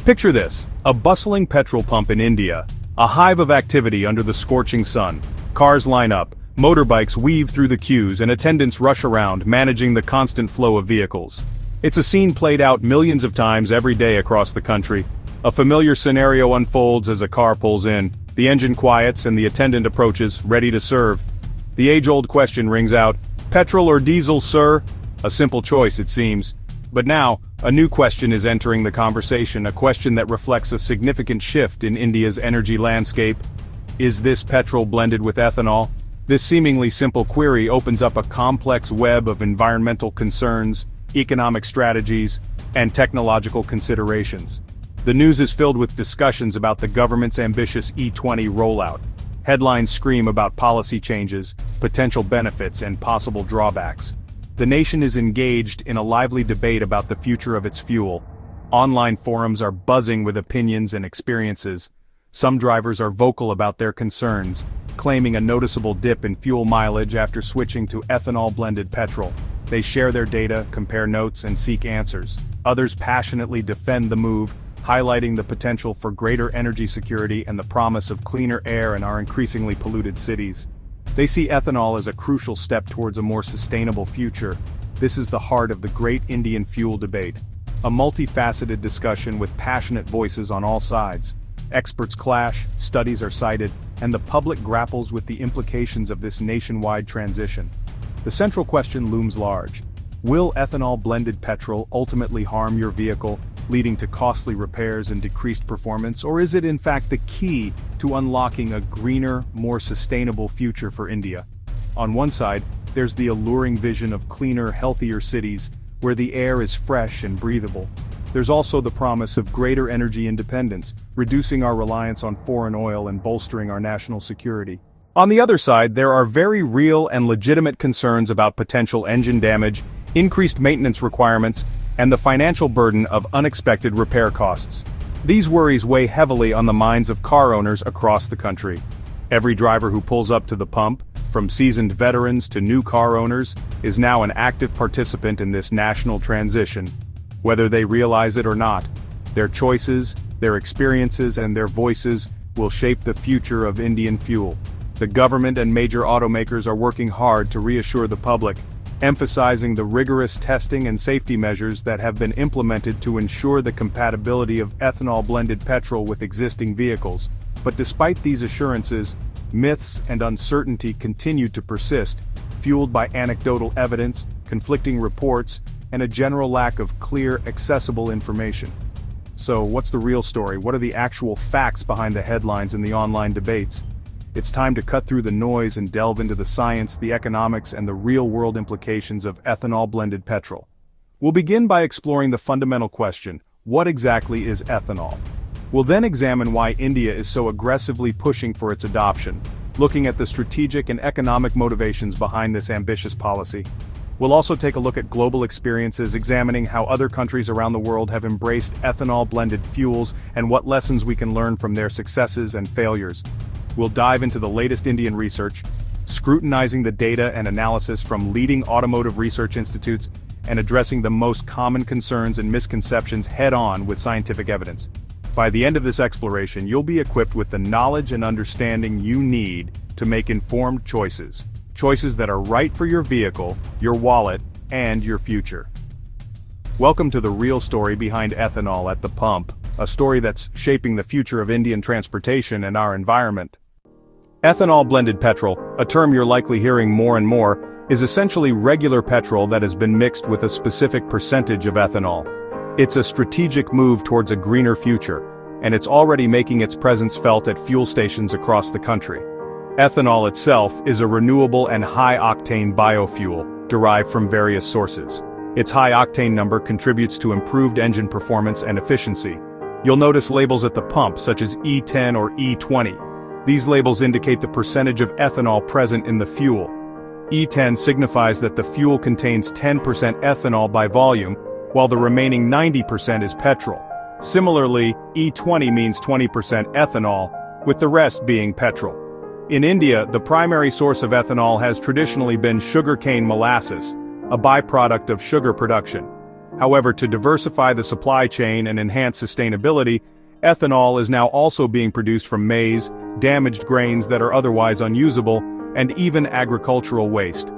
Picture this, a bustling petrol pump in India, a hive of activity under the scorching sun. Cars line up, motorbikes weave through the queues, and attendants rush around, managing the constant flow of vehicles. It's a scene played out millions of times every day across the country. A familiar scenario unfolds as a car pulls in, the engine quiets and the attendant approaches, ready to serve. The age-old question rings out, "Petrol or diesel, sir?" A simple choice, it seems. But now, a new question is entering the conversation, a question that reflects a significant shift in India's energy landscape. Is this petrol blended with ethanol? This seemingly simple query opens up a complex web of environmental concerns, economic strategies, and technological considerations. The news is filled with discussions about the government's ambitious E20 rollout. Headlines scream about policy changes, potential benefits, and possible drawbacks. The nation is engaged in a lively debate about the future of its fuel. Online forums are buzzing with opinions and experiences. Some drivers are vocal about their concerns, claiming a noticeable dip in fuel mileage after switching to ethanol-blended petrol. They share their data, compare notes, and seek answers. Others passionately defend the move, highlighting the potential for greater energy security and the promise of cleaner air in our increasingly polluted cities. They see ethanol as a crucial step towards a more sustainable future. This is the heart of the great Indian fuel debate. A multifaceted discussion with passionate voices on all sides. Experts clash, studies are cited, and the public grapples with the implications of this nationwide transition. The central question looms large. Will ethanol-blended petrol ultimately harm your vehicle, leading to costly repairs and decreased performance, or is it in fact the key to unlocking a greener, more sustainable future for India? On one side, there's the alluring vision of cleaner, healthier cities, where the air is fresh and breathable. There's also the promise of greater energy independence, reducing our reliance on foreign oil and bolstering our national security. On the other side, there are very real and legitimate concerns about potential engine damage, increased maintenance requirements, and the financial burden of unexpected repair costs. These worries weigh heavily on the minds of car owners across the country. Every driver who pulls up to the pump, from seasoned veterans to new car owners, is now an active participant in this national transition. Whether they realize it or not, their choices, their experiences, and their voices will shape the future of Indian fuel. The government and major automakers are working hard to reassure the public, emphasizing the rigorous testing and safety measures that have been implemented to ensure the compatibility of ethanol-blended petrol with existing vehicles. But despite these assurances, myths and uncertainty continue to persist, fueled by anecdotal evidence, conflicting reports, and a general lack of clear, accessible information. So, what's the real story? What are the actual facts behind the headlines and the online debates? It's time to cut through the noise and delve into the science, the economics, and the real-world implications of ethanol-blended petrol. We'll begin by exploring the fundamental question, what exactly is ethanol? We'll then examine why India is so aggressively pushing for its adoption, looking at the strategic and economic motivations behind this ambitious policy. We'll also take a look at global experiences, examining how other countries around the world have embraced ethanol-blended fuels and what lessons we can learn from their successes and failures. We'll dive into the latest Indian research, scrutinizing the data and analysis from leading automotive research institutes, and addressing the most common concerns and misconceptions head-on with scientific evidence. By the end of this exploration, you'll be equipped with the knowledge and understanding you need to make informed choices. Choices that are right for your vehicle, your wallet, and your future. Welcome to the real story behind ethanol at the pump, a story that's shaping the future of Indian transportation and our environment. Ethanol-blended petrol, a term you're likely hearing more and more, is essentially regular petrol that has been mixed with a specific percentage of ethanol. It's a strategic move towards a greener future, and it's already making its presence felt at fuel stations across the country. Ethanol itself is a renewable and high-octane biofuel, derived from various sources. Its high-octane number contributes to improved engine performance and efficiency. You'll notice labels at the pump such as E10 or E20. These labels indicate the percentage of ethanol present in the fuel. E10 signifies that the fuel contains 10% ethanol by volume, while the remaining 90% is petrol. Similarly, E20 means 20% ethanol, with the rest being petrol. In India, the primary source of ethanol has traditionally been sugarcane molasses, a byproduct of sugar production. However, to diversify the supply chain and enhance sustainability, ethanol is now also being produced from maize, damaged grains that are otherwise unusable, and even agricultural waste.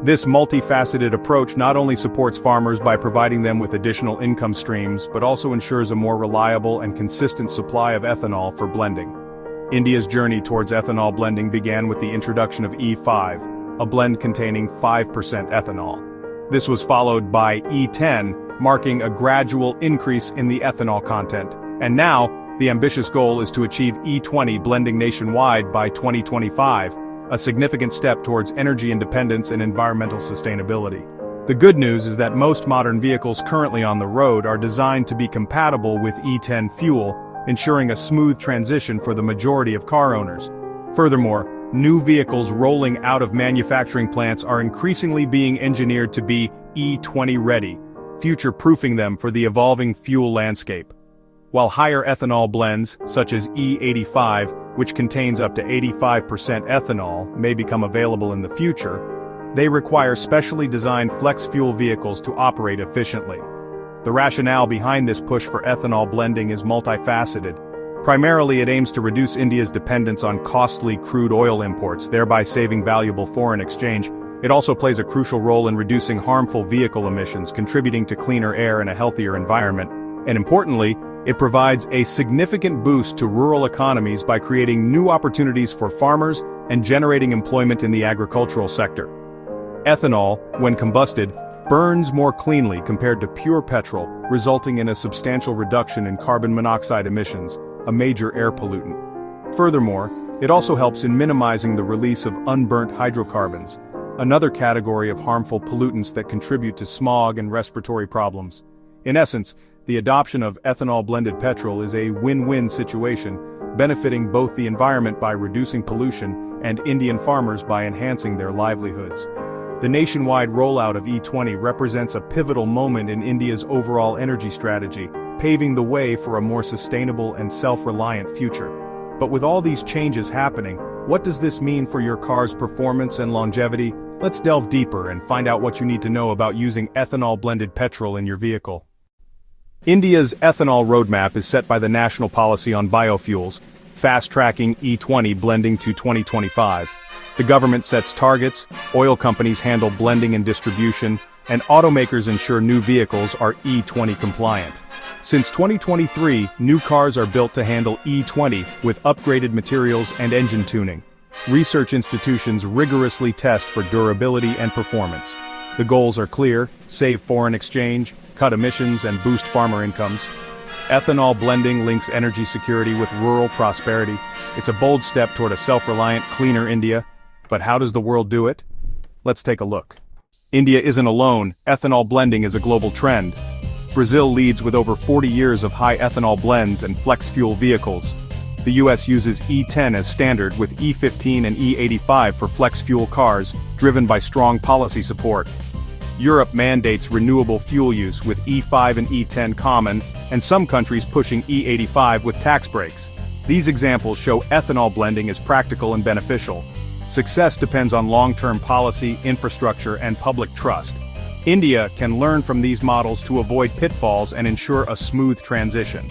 This multifaceted approach not only supports farmers by providing them with additional income streams, but also ensures a more reliable and consistent supply of ethanol for blending. India's journey towards ethanol blending began with the introduction of E5, a blend containing 5% ethanol. This was followed by E10, marking a gradual increase in the ethanol content. And now, the ambitious goal is to achieve E20 blending nationwide by 2025, a significant step towards energy independence and environmental sustainability. The good news is that most modern vehicles currently on the road are designed to be compatible with E10 fuel, ensuring a smooth transition for the majority of car owners. Furthermore, new vehicles rolling out of manufacturing plants are increasingly being engineered to be E20 ready, future-proofing them for the evolving fuel landscape. While higher ethanol blends, such as E85, which contains up to 85% ethanol, may become available in the future, they require specially designed flex-fuel vehicles to operate efficiently. The rationale behind this push for ethanol blending is multifaceted. Primarily, it aims to reduce India's dependence on costly crude oil imports, thereby saving valuable foreign exchange. It also plays a crucial role in reducing harmful vehicle emissions, contributing to cleaner air and a healthier environment. And importantly, it provides a significant boost to rural economies by creating new opportunities for farmers and generating employment in the agricultural sector. Ethanol, when combusted, burns more cleanly compared to pure petrol, resulting in a substantial reduction in carbon monoxide emissions, a major air pollutant. Furthermore, it also helps in minimizing the release of unburnt hydrocarbons, another category of harmful pollutants that contribute to smog and respiratory problems. In essence, the adoption of ethanol-blended petrol is a win-win situation, benefiting both the environment by reducing pollution and Indian farmers by enhancing their livelihoods. The nationwide rollout of E20 represents a pivotal moment in India's overall energy strategy, paving the way for a more sustainable and self-reliant future. But with all these changes happening, what does this mean for your car's performance and longevity? Let's delve deeper and find out what you need to know about using ethanol-blended petrol in your vehicle. India's ethanol roadmap is set by the National Policy on Biofuels, fast-tracking E20 blending to 2025. The government sets targets, oil companies handle blending and distribution, and automakers ensure new vehicles are E20 compliant. Since 2023, new cars are built to handle E20 with upgraded materials and engine tuning. Research institutions rigorously test for durability and performance. The goals are clear: save foreign exchange, cut emissions, and boost farmer incomes. Ethanol blending links energy security with rural prosperity. It's a bold step toward a self-reliant, cleaner India. But how does the world do it? Let's take a look. India isn't alone. Ethanol blending is a global trend. Brazil leads with over 40 years of high ethanol blends and flex-fuel vehicles. The US uses E10 as standard, with E15 and E85 for flex-fuel cars, driven by strong policy support. Europe mandates renewable fuel use, with E5 and E10 common, and some countries pushing E85 with tax breaks. These examples show ethanol blending is practical and beneficial. Success depends on long-term policy, infrastructure, and public trust. India can learn from these models to avoid pitfalls and ensure a smooth transition.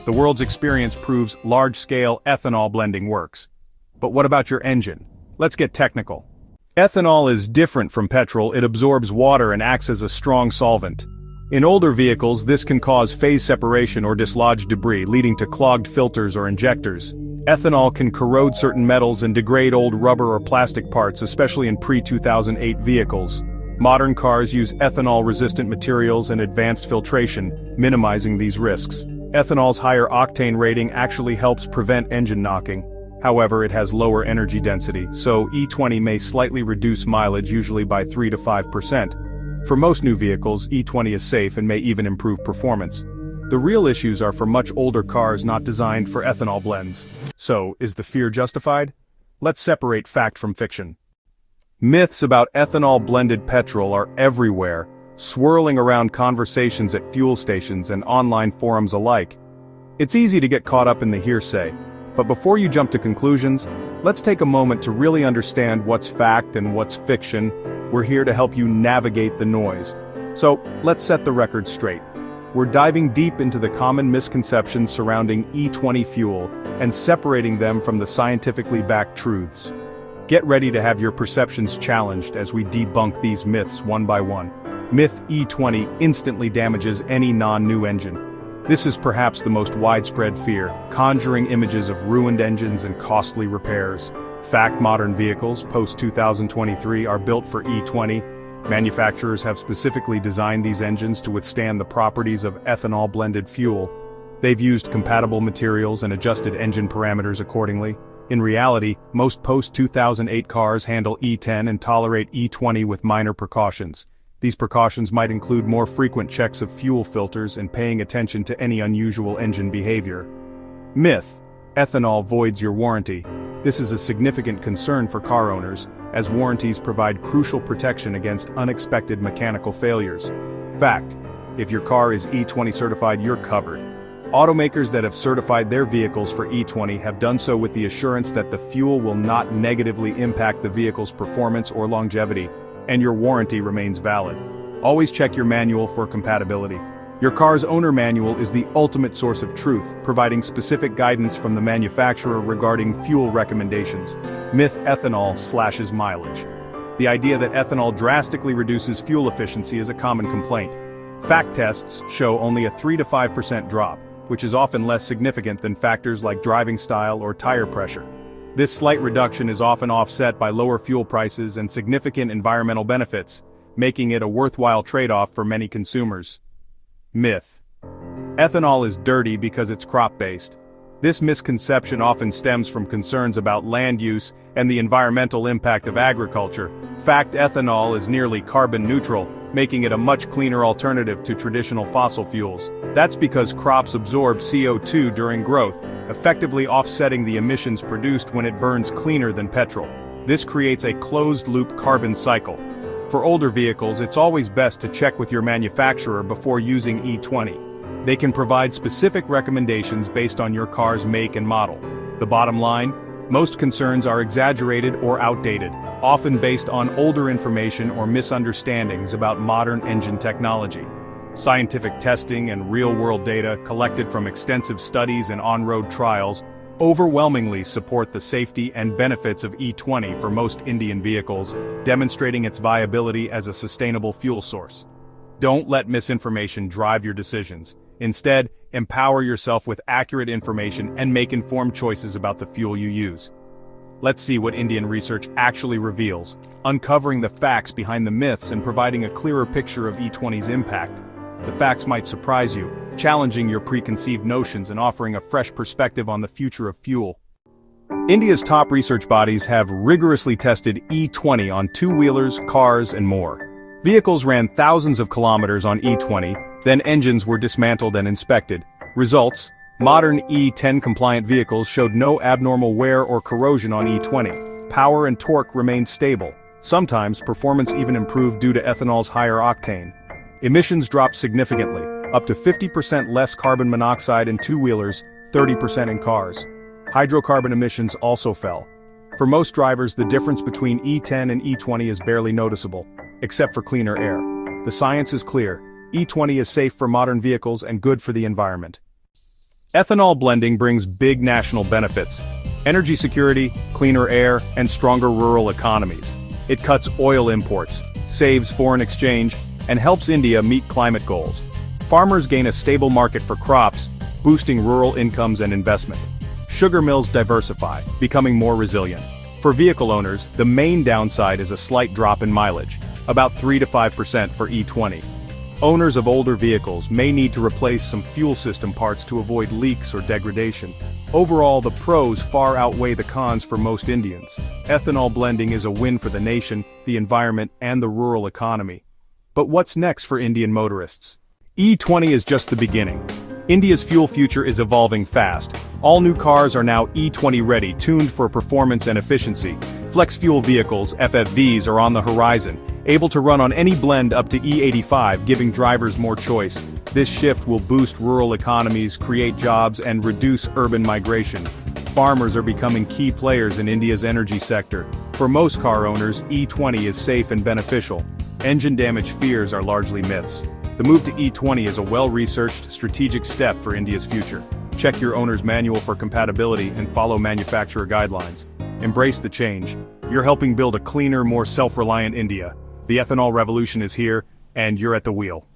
The world's experience proves large-scale ethanol blending works. But what about your engine? Let's get technical. Ethanol is different from petrol. It absorbs water and acts as a strong solvent. In older vehicles, this can cause phase separation or dislodge debris, leading to clogged filters or injectors. Ethanol can corrode certain metals and degrade old rubber or plastic parts, especially in pre-2008 vehicles. Modern cars use ethanol-resistant materials and advanced filtration, minimizing these risks. Ethanol's higher octane rating actually helps prevent engine knocking. However, it has lower energy density, so E20 may slightly reduce mileage, usually by 3 to 5%. For most new vehicles, E20 is safe and may even improve performance. The real issues are for much older cars not designed for ethanol blends. So, is the fear justified? Let's separate fact from fiction. Myths about ethanol-blended petrol are everywhere, swirling around conversations at fuel stations and online forums alike. It's easy to get caught up in the hearsay, but before you jump to conclusions, let's take a moment to really understand what's fact and what's fiction. We're here to help you navigate the noise. So, let's set the record straight. We're diving deep into the common misconceptions surrounding E20 fuel and separating them from the scientifically backed truths. Get ready to have your perceptions challenged as we debunk these myths one by one. Myth E20 instantly damages any non-new engine. This is perhaps the most widespread fear, conjuring images of ruined engines and costly repairs. Fact: modern vehicles, post-2023, are built for E20. Manufacturers have specifically designed these engines to withstand the properties of ethanol-blended fuel. They've used compatible materials and adjusted engine parameters accordingly. In reality, most post-2008 cars handle E10 and tolerate E20 with minor precautions. These precautions might include more frequent checks of fuel filters and paying attention to any unusual engine behavior. Myth: ethanol voids your warranty. This is a significant concern for car owners, as warranties provide crucial protection against unexpected mechanical failures. Fact: if your car is E20 certified, you're covered. Automakers that have certified their vehicles for E20 have done so with the assurance that the fuel will not negatively impact the vehicle's performance or longevity, and your warranty remains valid. Always check your manual for compatibility. Your car's owner manual is the ultimate source of truth, providing specific guidance from the manufacturer regarding fuel recommendations. Myth: ethanol slashes mileage. The idea that ethanol drastically reduces fuel efficiency is a common complaint. Fact: tests show only a 3 to 5% drop, which is often less significant than factors like driving style or tire pressure. This slight reduction is often offset by lower fuel prices and significant environmental benefits, making it a worthwhile trade-off for many consumers. Myth: ethanol is dirty because it's crop-based. This misconception often stems from concerns about land use and the environmental impact of agriculture. Fact: ethanol is nearly carbon neutral, making it a much cleaner alternative to traditional fossil fuels. That's because crops absorb CO2 during growth, effectively offsetting the emissions produced when it burns cleaner than petrol. This creates a closed-loop carbon cycle. For older vehicles, it's always best to check with your manufacturer before using E20. They can provide specific recommendations based on your car's make and model. The bottom line: most concerns are exaggerated or outdated, often based on older information or misunderstandings about modern engine technology. Scientific testing and real-world data collected from extensive studies and on-road trials overwhelmingly support the safety and benefits of E20 for most Indian vehicles, demonstrating its viability as a sustainable fuel source. Don't let misinformation drive your decisions. Instead, empower yourself with accurate information and make informed choices about the fuel you use. Let's see what Indian research actually reveals, uncovering the facts behind the myths and providing a clearer picture of E20's impact. The facts might surprise you, challenging your preconceived notions and offering a fresh perspective on the future of fuel. India's top research bodies have rigorously tested E20 on two-wheelers, cars, and more. Vehicles ran thousands of kilometers on E20, then engines were dismantled and inspected. Results: modern E10-compliant vehicles showed no abnormal wear or corrosion on E20. Power and torque remained stable. Sometimes performance even improved due to ethanol's higher octane. Emissions dropped significantly, up to 50% less carbon monoxide in two-wheelers, 30% in cars. Hydrocarbon emissions also fell. For most drivers, the difference between E10 and E20 is barely noticeable, except for cleaner air. The science is clear: E20 is safe for modern vehicles and good for the environment. Ethanol blending brings big national benefits: energy security, cleaner air, and stronger rural economies. It cuts oil imports, saves foreign exchange, and helps India meet climate goals. Farmers gain a stable market for crops, boosting rural incomes and investment. Sugar mills diversify, becoming more resilient. For vehicle owners, the main downside is a slight drop in mileage, about 3 to 5% for E20. Owners of older vehicles may need to replace some fuel system parts to avoid leaks or degradation. Overall, the pros far outweigh the cons for most Indians. Ethanol blending is a win for the nation, the environment, and the rural economy. But what's next for Indian motorists? E20 is just the beginning. India's fuel future is evolving fast. All new cars are now E20 ready, tuned for performance and efficiency. Flex fuel vehicles, FFVs, are on the horizon, able to run on any blend up to E85, giving drivers more choice. This shift will boost rural economies, create jobs, and reduce urban migration. Farmers are becoming key players in India's energy sector. For most car owners, E20 is safe and beneficial. Engine damage fears are largely myths. The move to E20 is a well-researched, strategic step for India's future. Check your owner's manual for compatibility and follow manufacturer guidelines. Embrace the change. You're helping build a cleaner, more self-reliant India. The ethanol revolution is here, and you're at the wheel.